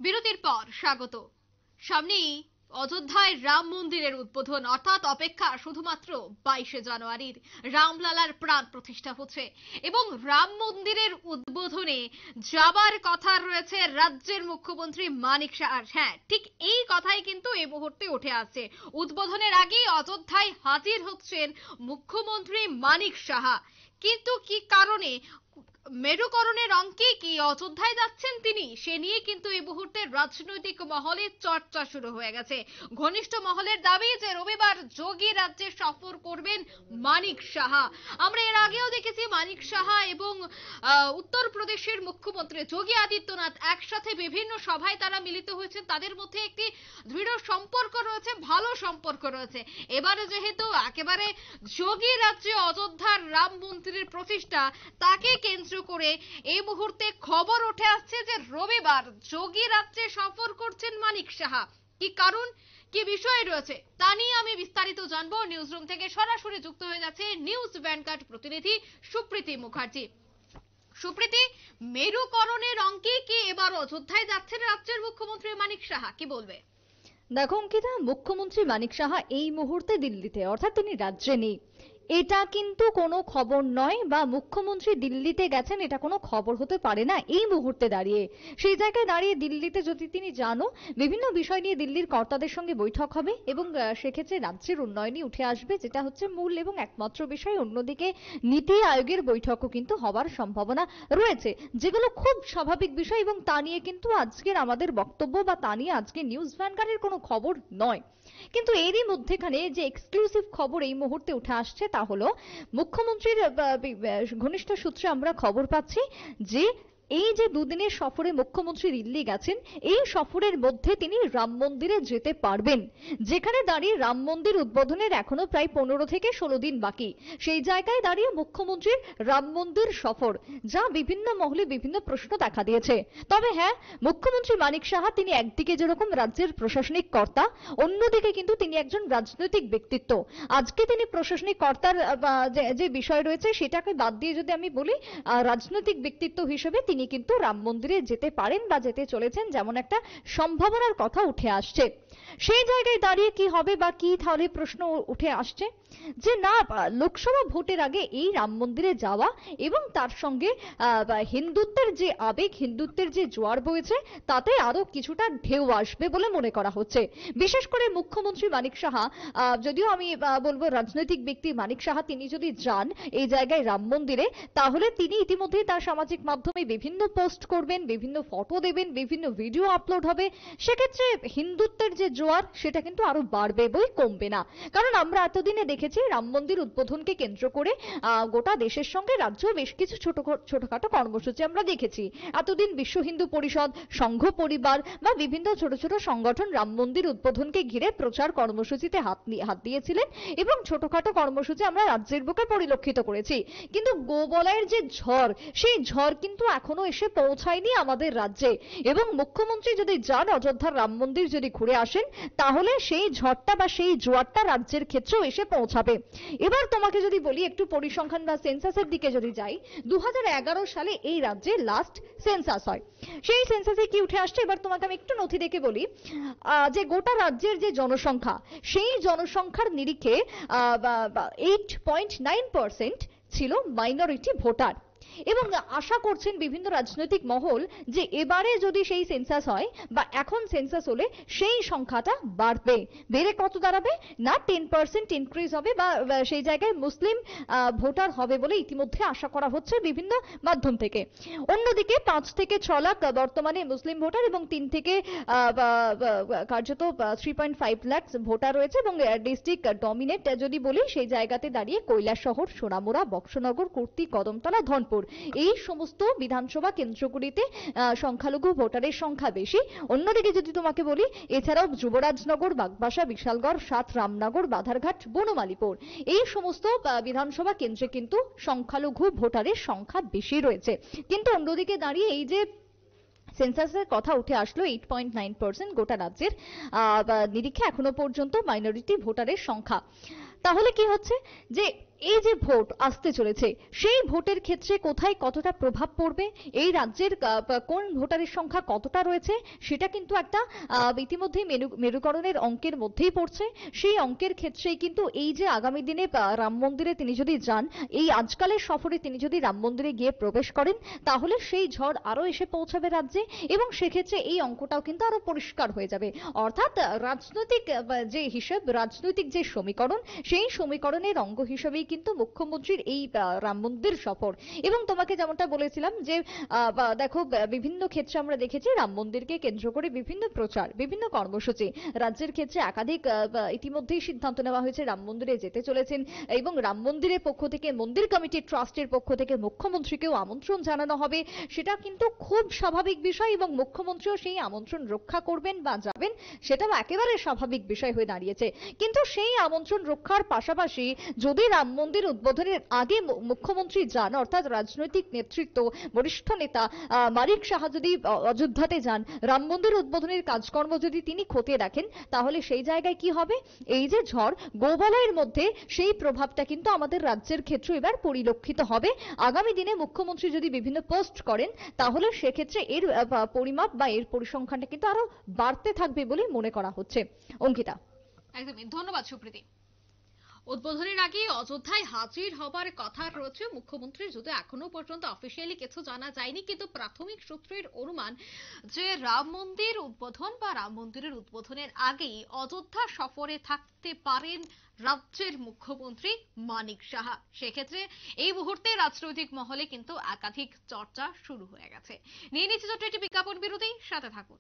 বিরতির পর স্বাগত। সামনেই অযোধ্যায় রাম মন্দিরের উদ্বোধন, অর্থাৎ অপেক্ষা শুধুমাত্র 22শে জানুয়ারির। রামলালার প্রাণ প্রতিষ্ঠা হচ্ছে এবং রাম মন্দিরের উদ্বোধনে যাবার কথা রয়েছে রাজ্যের মুখ্যমন্ত্রী মানিক সাহার। হ্যাঁ, ঠিক এই কথাই কিন্তু এই মুহূর্তে উঠে আসছে। উদ্বোধনের আগেই অযোধ্যায় হাজির হচ্ছেন মুখ্যমন্ত্রী মানিক সাহা। কিন্তু কি কারণে, মেরুকরণের অঙ্কে কি অযোধ্যায় যাচ্ছেন তিনি, সে নিয়ে কিন্তু এই মুহূর্তে রাজনৈতিক মহলে চর্চা শুরু হয়ে গেছে। ঘনিষ্ঠ মহলের দাবি যে রবিবার যোগী রাজ্যে সফর করবেন মানিক সাহা। আমরা এর আগেও দেখেছি মানিক সাহা এবং উত্তরপ্রদেশের মুখ্যমন্ত্রী যোগী আদিত্যনাথ একসাথে বিভিন্ন সভায় তারা মিলিত হয়েছেন। তাদের মধ্যে একটি দৃঢ় সম্পর্ক রয়েছে, ভালো সম্পর্ক রয়েছে। এবারে যেহেতু একেবারে যোগী রাজ্যে অযোধ্যার রাম মন্দিরের প্রতিষ্ঠা, তাকে কেন্দ্র করে এই মুহূর্তে খবর উঠে আসছে যে রবিবার যোগী রাজ্যে সফর করছেন মানিক সাহা। কি কারণ, কি বিষয় রয়েছে, তা নিয়ে আমি বিস্তারিত জানবো। নিউজরুম থেকে সরাসরি যুক্ত হয়ে যাচ্ছে নিউজ ভ্যানগার্ড প্রতিনিধি সুপ্রীতি মুখার্জি। সুপ্রীতি, মেরুকরণের অঙ্কে কি এবার অযোধ্যায় যাচ্ছেন রাজ্যের মুখ্যমন্ত্রী মানিক সাহা, কি বলবে? দেখো অঙ্কিতা, মুখ্যমন্ত্রী মানিক সাহা এই মুহূর্তে দিল্লিতে, অর্থাৎ তিনি রাজ্যে নেই। এটা কিন্তু কোনো খবর নয়, বা মুখ্যমন্ত্রী দিল্লিতে গেছেন এটা কোনো খবর হতে পারে না এই মুহূর্তে দাঁড়িয়ে। সেই জায়গায় দাঁড়িয়ে দিল্লিতে যদি তিনি যানও, বিভিন্ন বিষয় নিয়ে দিল্লির কর্তাদের সঙ্গে বৈঠক হবে এবং সেক্ষেত্রে রাজ্যের উন্নয়নই উঠে আসবে, যেটা হচ্ছে মূল এবং একমাত্র বিষয়। অন্যদিকে নীতি আয়োগের বৈঠকও কিন্তু হওয়ার সম্ভাবনা রয়েছে, যেগুলো খুব স্বাভাবিক বিষয় এবং তা নিয়ে কিন্তু আজকের আমাদের বক্তব্য বা তা নিয়ে আজকে নিউজ ভ্যানগার্ডের কোনো খবর নয়। কিন্তু এরই মধ্যেখানে যে এক্সক্লুসিভ খবর এই মুহূর্তে উঠে আসছে তা হলো, মুখ্যমন্ত্রীর ঘনিষ্ঠ সূত্রে আমরা খবর পাচ্ছি যে এই যে দুদিনের সফরে মুখ্যমন্ত্রী দিল্লি গেছেন, এই সফরের মধ্যে তিনি রাম মন্দিরে যেতে পারবেন, যেখানে দাঁড়িয়ে রাম মন্দির উদ্বোধনের এখনো প্রায় 15 থেকে 16 দিন বাকি। সেই জায়গায় দাঁড়িয়ে মুখ্যমন্ত্রীর রাম মন্দির সফর, যা বিভিন্ন মহলে বিভিন্ন প্রশ্ন দেখা দিয়েছে। তবে হ্যাঁ, মুখ্যমন্ত্রী মানিক সাহা তিনি একদিকে যেরকম রাজ্যের প্রশাসনিক কর্তা, অন্যদিকে কিন্তু তিনি একজন রাজনৈতিক ব্যক্তিত্ব। আজকে তিনি প্রশাসনিক কর্তার যে বিষয় রয়েছে সেটাকে বাদ দিয়ে যদি আমি বলি, রাজনৈতিক ব্যক্তিত্ব হিসেবে তিনি কিন্তু রাম মন্দিরে যেতে পারেন বা যেতে চলেছেন, যেমন একটা সম্ভাবনার কথা উঠে আসছে। সেই জায়গায় দাঁড়িয়ে কি হবে বা কি তাহলে প্রশ্ন উঠে আসছে যে না, লোকসভা ভোটের আগে এই রাম মন্দিরে যাওয়া এবং তার সঙ্গে হিন্দুত্বের যে আবেগ, হিন্দুত্বের যে জোয়ার বইছে, তাতে আরো কিছুটা ঢেউ আসবে বলে মনে করা হচ্ছে। বিশেষ করে মুখ্যমন্ত্রী মানিক সাহা, যদিও আমি বলবো রাজনৈতিক ব্যক্তি মানিক সাহা, তিনি যদি যান এই জায়গায় রাম মন্দিরে, তাহলে তিনি ইতিমধ্যেই তার সামাজিক মাধ্যমে বিভিন্ন পোস্ট করবেন, বিভিন্ন ফটো দেবেন, বিভিন্ন ভিডিও আপলোড হবে। সেক্ষেত্রে হিন্দুত্বের যে জোয়ার সেটা কিন্তু আরো বাড়বে, বই কমবে না। কারণ আমরা এতদিনে দেখেছি রাম মন্দির উদ্বোধনকে কেন্দ্র করে গোটা দেশের সঙ্গে রাজ্য বেশ কিছু ছোটখাটো কর্মসূচি আমরা দেখেছি। এতদিন বিশ্ব হিন্দু পরিষদ, সংঘ পরিবার বা বিভিন্ন ছোট ছোট সংগঠন রাম মন্দির উদ্বোধনকে ঘিরে প্রচার কর্মসূচিতে হাত দিয়েছিলেন এবং ছোটখাটো কর্মসূচি আমরা রাজ্যের বুকে পরিলক্ষিত করেছি। কিন্তু গোবলয়ের যে ঝড়, সেই ঝড় কিন্তু এখনো এসে পৌঁছায়নি আমাদের রাজ্যে। এবং মুখ্যমন্ত্রী যদি যান অযোধ্যার রাম মন্দির যদি ঘুরে আসেন, তাহলে সেই ঝড়টা বা সেই জোয়ারটা রাজ্যের ক্ষেত্রেও এসে পৌঁছাবে। এবার তোমাকে যদি বলি, একটু পরিসংখ্যান বা সেন্সাসের দিকে যদি যাই, 2011 সালে এই রাজ্যে লাস্ট সেন্সাস হয়। সেই সেন্সাসে কি উঠে আসছে, এবার তোমাকে আমি একটু নথি দেখে বলি, যে গোটা রাজ্যের যে জনসংখ্যা, সেই জনসংখ্যার নিরিখে 8.9% ছিল মাইনরিটি ভোটার। এবং আশা করছেন বিভিন্ন রাজনৈতিক মহল যে এবারে যদি সেই সেন্সাস হয় বা এখন সেন্সাস হলে সেই সংখ্যাটা বাড়বে। বেড়ে কত দাঁড়াবে না, 10% ইনক্রিজ হবে বা সেই জায়গায় মুসলিম ভোটার হবে বলে ইতিমধ্যে আশা করা হচ্ছে বিভিন্ন মাধ্যম থেকে। অন্যদিকে 5 থেকে 6 লাখ বর্তমানে মুসলিম ভোটার এবং 3 থেকে কার্যত 3.5 লাখ ভোটার রয়েছে। এবং ডিস্ট্রিক্ট ডমিনেট যদি বলি, সেই জায়গাতে দাঁড়িয়ে কৈলাসহর, সোনামুড়া, বক্সনগর, কুর্তি, কদমতলা, ধনপুর, এই সমস্ত বিধানসভা কেন্দ্রগুলিতে সংখ্যালঘু ভোটারের সংখ্যা বেশি। অন্যদিকে যদি তোমাকে বলি, এছাড়াও যুবরাজনগর, বাগবাসা, বিশালগড়, সাত, রামনগর, বাধারঘাট, বনমালীপুর, এই সমস্ত বিধানসভা কেন্দ্রে কিন্তু সংখ্যালঘু ভোটারের সংখ্যা বেশি রয়েছে। কিন্তু অন্যদিকে দাঁড়িয়ে এই যে সেন্সাসের কথা উঠে আসলো, 8.9% গোটা রাজ্যের নিরিখে এখনো পর্যন্ত মাইনরিটি ভোটারের সংখ্যা। তাহলে কি হচ্ছে যে এই যে ভোট আসতে চলেছে, সেই ভোটের ক্ষেত্রে কোথায় কতটা প্রভাব পড়বে, এই রাজ্যের কোন ভোটারের সংখ্যা কতটা রয়েছে, সেটা কিন্তু একটা ইতিমধ্যেই মেরুকরণের অঙ্কের মধ্যেই পড়ছে। সেই অঙ্কের ক্ষেত্রেই কিন্তু এই যে আগামী দিনে রাম মন্দিরে তিনি যদি যান, এই আজকালের সফরে তিনি যদি রাম মন্দিরে গিয়ে প্রবেশ করেন, তাহলে সেই ঝড় আরো এসে পৌঁছাবে রাজ্যে, এবং সেক্ষেত্রে এই অঙ্কটাও কিন্তু আরো পরিষ্কার হয়ে যাবে। অর্থাৎ রাজনৈতিক যে হিসেব, রাজনৈতিক যে সমীকরণ, সেই সমীকরণের অঙ্গ হিসেবেই কিন্তু মুখ্যমন্ত্রীর এই রাম মন্দির সফর। এবং তোমাকে যেমনটা বলেছিলাম যে দেখো, বিভিন্ন ক্ষেত্রে আমরা দেখেছি রাম মন্দিরকে কেন্দ্র করে বিভিন্ন প্রচার, বিভিন্ন কর্মসূচি রাজ্যের ক্ষেত্রে একাধিক ইতিমধ্যেই সিদ্ধান্ত নেওয়া হয়েছে রাম মন্দিরে যেতে চলেছেন, এবং রাম মন্দিরের পক্ষ থেকে, মন্দির কমিটির ট্রাস্টের পক্ষ থেকে মুখ্যমন্ত্রীকেও আমন্ত্রণ জানানো হবে। সেটা কিন্তু খুব স্বাভাবিক বিষয়, এবং মুখ্যমন্ত্রীও সেই আমন্ত্রণ রক্ষা করবেন বা যাবেন, সেটাও একেবারে স্বাভাবিক বিষয় হয়ে দাঁড়িয়েছে। কিন্তু সেই আমন্ত্রণ রক্ষার পাশাপাশি যদি রাম মন্দির উদ্বোধনের আগে মুখ্যমন্ত্রী যান, অর্থাৎ রাজনৈতিক নেতৃত্ব, বরিষ্ঠ নেতা মানিক সাহা যদি অযোধ্যাতে যান, রাম মন্দির উদ্বোধনের কাজকর্ম যদি তিনি খতিয়ে দেখেন, তাহলে সেই জায়গায় কি হবে, এই যে ঝড় গোবলয়ের মধ্যে, সেই প্রভাবটা কিন্তু আমাদের রাজ্যের ক্ষেত্রে এবার পরিলক্ষিত হবে। আগামী দিনে মুখ্যমন্ত্রী যদি বিভিন্ন পোস্ট করেন, তাহলে সেক্ষেত্রে এর পরিমাপ বা এর পরিসংখ্যানটা কিন্তু আরো বাড়তে থাকবে বলে মনে করা হচ্ছে। অঙ্কিতা। একদমই, ধন্যবাদ সুপ্রীতি। উদ্বোধনের আগে অযোধ্যায় হাজির হবার কথা রয়েছে মুখ্যমন্ত্রী, যদি এখনো পর্যন্ত অফিসিয়ালি কিছু জানা যায়নি, কিন্তু প্রাথমিক সূত্রের অনুমান যে রাম মন্দির উদ্বোধন বা রাম মন্দিরের উদ্বোধনের আগেই অযোধ্যা সফরে থাকতে পারেন রাজ্যের মুখ্যমন্ত্রী মানিক সাহা। সেক্ষেত্রে এই মুহূর্তে রাজনৈতিক মহলে কিন্তু একাধিক চর্চা শুরু হয়ে গেছে। নিয়ে নিচ্ছে ছোট্ট একটি বিজ্ঞাপন বিরতি, সাথে থাকুন।